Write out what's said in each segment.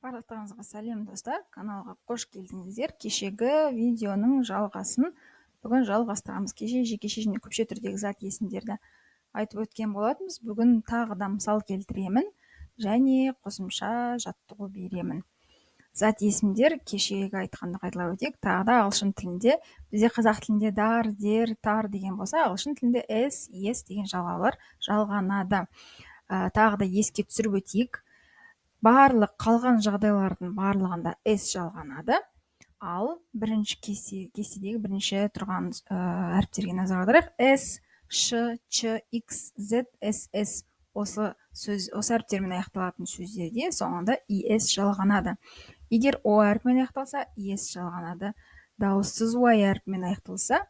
Барлықтарыңызға сәлем достар, каналға қош келдіңіздер. Кешегі видеоның жалғасын бүгін жалғастырамыз. Кеше және көпше түрдегі зат есімдерді айтып өткен болатынбыз. Бүгін тағы да мысал келтіремін және қосымша жаттығу беремін. Зат есімдер кешегі айтқанды қайталап өтейік. Тағы да ағылшын тілінде, бізде қазақ тілінде дар, дер, тар деген болса, ағылшын тілінде с, ес деген жалғаулар жалғанады. Тағы да еске түсіріп өтейік. Барлық қалған жағдайлардың барлығында с жалғанады. Ал бірінші кестедегі бірінші тұрған әріптерге назар аударайық. с, ш, ч, x, z, s осы әріптермен аяқталатын сөздерде соңында is жалғанады. Егер о әрпімен аяқталса, is жалғанады. Дауыссыз y әрпімен аяқталса,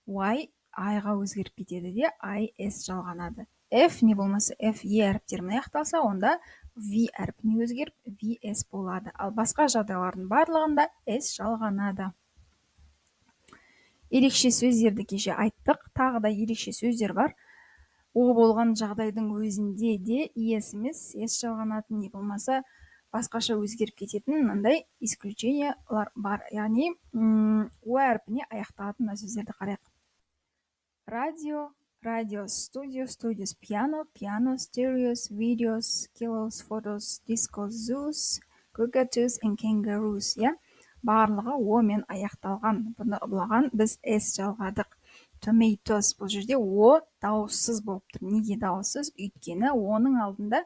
y айға өзгеріп кетеді де is жалғанады. F не болмаса f e әріптерімен аяқталса, онда v әрпіне өзгеріп vs болады. Ал басқа жағдайлардың барлығында s жалғанады. Ерекше сөздерді кеше айттық. Тағы да ерекше сөздер бар. О болған жағдайдың өзінде де es емес, s жалғанатын, не болмаса басқаша өзгеріп кететін мынандай исключениялар бар. Яғни о әрпіне аяқталатын сөздерді қарайық. Радио, radios, studios, piano, stereos, videos, kilos, photos, discos, zoos, cockatoos and kangaroos. Барлығы о мен аяқталған. Бұны ұлаған біз s жалғадық. Tomatoes, бұл жерде о дауыссыз болып тұр. Неге дауыссыз? Өйткені оның алдында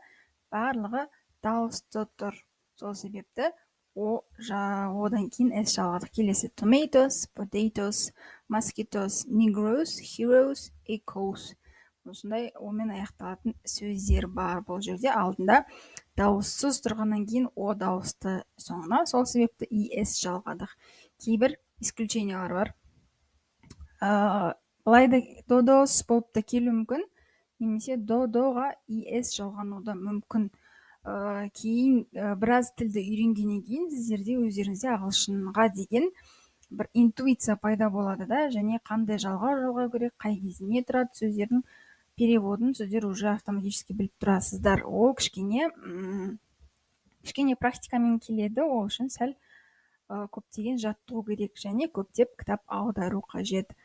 барлығы дауысты тұр. Сол себепті одан кейін s жалғадық. Келесі tomatoes, potatoes, mosquitoes, negroes, heroes, echoes. Осындай омен аяқталатын сөздер бар. Бұл жерде алдында дауыссыз тұрғаннан кейін о дауысты соңына, сол себепті is жалғадық. Кейбір исключениялар бар. Былайда додос болып та келуі мүмкін, немесе додоға is жалғануы мүмкін. Кейін біраз тілді үйренгеннен кейін сіздерде өздеріңізде ағылшынға деген бір интуиция пайда болады да, және қандай жалғау керек, қай кезде не тұрады, сөздердің переводын сіздер уже автоматически біліп тұрасыздар. Ол кішкене практикамен келеді, ол үшін сәл көптеген жаттығу керек және көптеп кітап аудару қажет.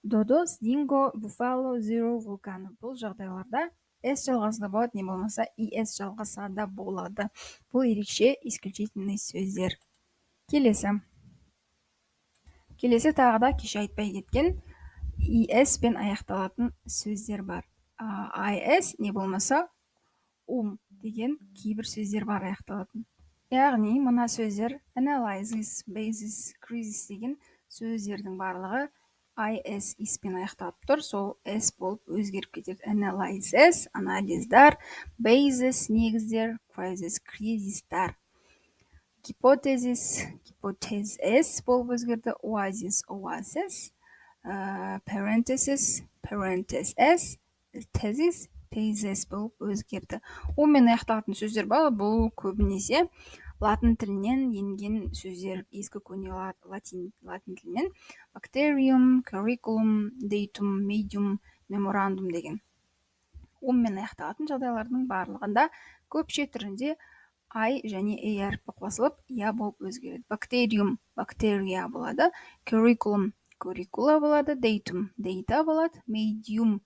Додос, динго, буфало, зеро, вулкан. Бұл жағдайларда s жалғаса да болады, не болмаса is жалғаса да болады. Бұл ерекше исключительный сөздер. Келесі тағы да кеше айтпай кеткен is пен аяқталатын сөздер бар. is не болмаса деген кейбір сөздер бар аяқталатын. Яғни мына сөздер analysis, basis, crisis деген сөздердің барлығы is пен аяқталып тұр. Сол s болып өзгеріп кетеді. Analysis, анализдар, basis, негіздер, crisis, кризистар. Hypothesis, hypothesis болып өзгерді. Oasis, oasis. Parenthesis, parenthesis. Thesis, thesis болып өзгерді. Омен аяқталатын сөздер бар. Бұл көбінесе латын тілінен енген сөздер, ескі көне латин тілінен. Bacterium, curriculum, datum, medium, memorandum деген. Омен аяқталатын жағдайлардың барлығында көпше түрінде I және A әрпі қосылып, я болып өзгереді. Bacterium, bacteria болады. Curriculum, curricula болады. Datum, data болады. Medium,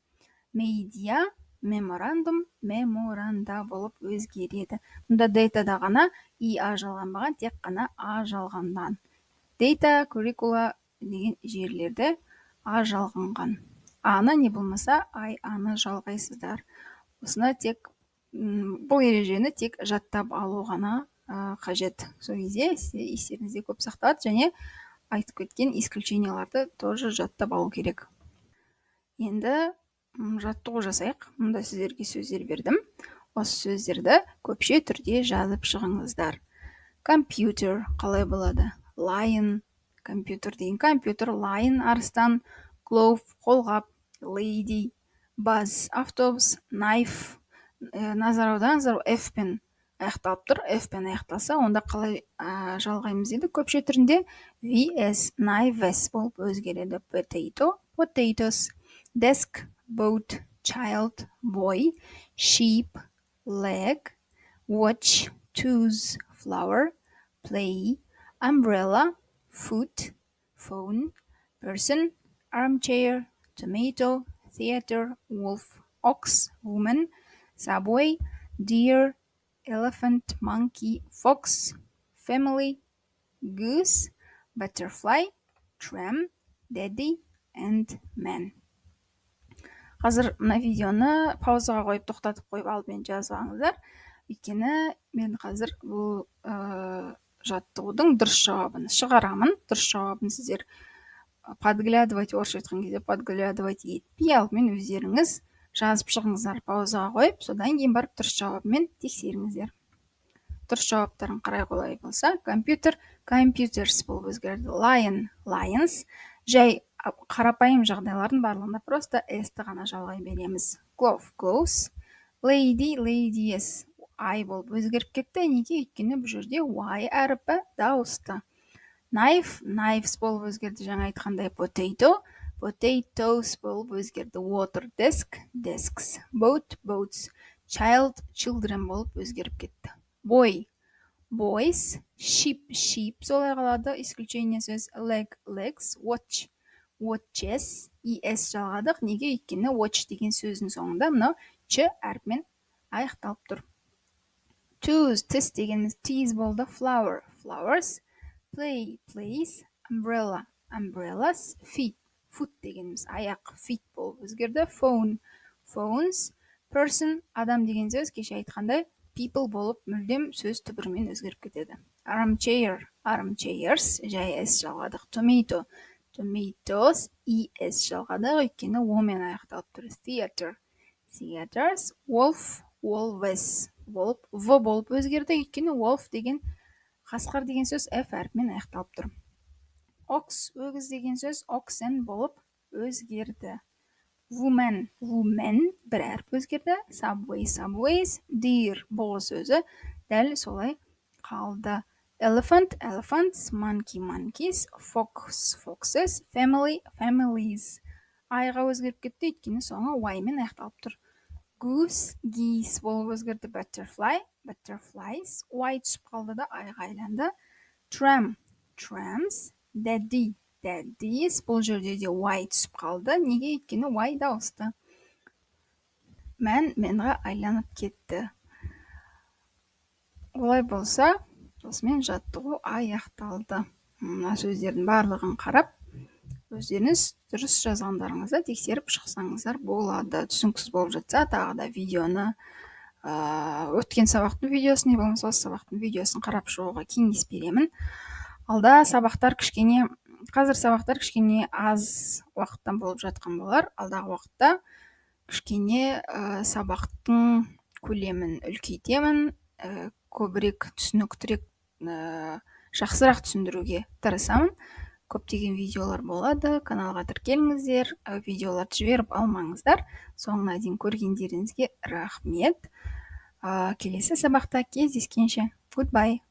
media, memorandum, memoranda болып өзгереді. Мұнда datада ғана IA жалғанбаған, тек қана A жалғанған. Data, curricula деген жерлерде A жалғанған. A-ны не болмаса I-аны жалғайсыздар. Осыны тек бұл ережені тек жаттап алу ғана қажет. Сол кезде естеріңізде көп сақталады және айтып кеткен исключенияларды тоже жаттап алу керек. Енді жаттығу жасайық. Мұнда сіздерге сөздер бердім. Осы сөздерді көпше түрде жазып шығыңыздар. Компьютер қалай болады? Lion, компьютер деген компьютер, lion, арыстан, glove, қолғап, lady, bus, автобус, knife. Назар аударыңыздар, f пен аяқталып тұр. F пен аяқталса, онда қалай жалғаймыз дейді? Көпше түрінде vs, knives болып өзгереді. Potato, potatoes, desk, boat, child, boy, sheep, leg, watch, tooth, flower, play, umbrella, foot, phone, person, armchair, tomato, theater, wolf, ox, woman, subway, deer, elephant, monkey, fox, family, goose, butterfly, tram, daddy, and man. Қазір мына видеоны паузаға қойып тоқтатып қойып алдымен жазып алыңыздар, өйткені мен қазір бұл жаттығудың дұрыс жауабын шығарамын. Дұрыс жауабын сіздер подглядывать, орысша айтқан кезде подглядывать етпей, алдымен өздеріңіз жазып шығыңыздар паузаға қойып, содан кейін барып дұрыс жауабымен тексеріңіздер. Дұрыс жауаптарын қарай қолай болса, компьютер, computers болып өзгерді. Lion, lions. Жай қарапайым жағдайлардың барлығында просто s-ті ғана жалғай береміз. Glove, gloves. Lady, ladies. I болып өзгеріп кетті. Неге? Өйткені бұл жерде y әріпі дауысты. Knife, knives болып өзгерді. Жаңа айтқандай potato, potatoes болып өзгерді. Water, desk, desks. Boat, boats. Child, children болып өзгеріп кетті. Boy, boys. Sheep, sheep солай қалады. Исключение сөз. Leg, legs. Watch, watches. es жалғадық. Неге? Өйткені watch деген сөздің соңында мынау ч әріпімен аяқталып тұр. Tooth, тіс дегеніміз teeth болды. Flower, flowers. Play, plays. Umbrella, umbrellas. Feet, foot дегеніміз аяқ, feet болып өзгерді. Phone, phones. Person, адам деген сөз кеше айтқандай people болып мүлдем сөз түбірімен өзгеріп кетеді. Armchair, armchairs, жай s жалғадық. Tomato, tomatoes, es жалғадық, өйткені о-мен аяқталып тұр. Theater, theaters. Wolf, wolves болып в болып өзгерді, өйткені wolf деген қасқыр деген сөз f әріпімен аяқталып тұр. Ox, өгіз деген сөз oxen болып өзгерді. Woman, women бір әріп өзгерді. Subway, subways. Deer, бұғы сөзі дәл солай қалды. Elephant, elephants. Monkey, monkeys. Fox, foxes. Family, families. I-ға өзгеріп кетті, өйткені соңы y-мен аяқталып тұр. Goose, geese болып өзгерді. Butterfly, butterflies. Y түсіп қалды да I-ға айланды. Tram, trams. Daddy, daddies. Бұл жерде де y түсіп қалды. Неге? Өйткені y дауысты. Man, менға айланып кетті. Олай болса, осымен жаттығу аяқталды. Мына сөздердің барлығын қарап, өздеріңіз дұрыс жазғандарыңызды тексеріп шықсаңыздар болады. Түсініксіз болып жатса, тағы да видеоны өткен сабақтың видеосын, не болмаса осы сабақтың видеосын қарап шығуға кеңес беремін. Алда сабақтар кішкене, қазір сабақтар кішкене аз уақыттан болып жатқан болар. Алдағы уақытта кішкене сабақтың көлемін үлкейтемін, көбірек түсініктірек, жақсырақ түсіндіруге тырысамын. Көптеген видеолар болады, каналға тіркеліңіздер, видеоларды жіберіп алмаңыздар. Соңына дейін көргендеріңізге рахмет. Келесі сабақта кездескенше. Goodbye.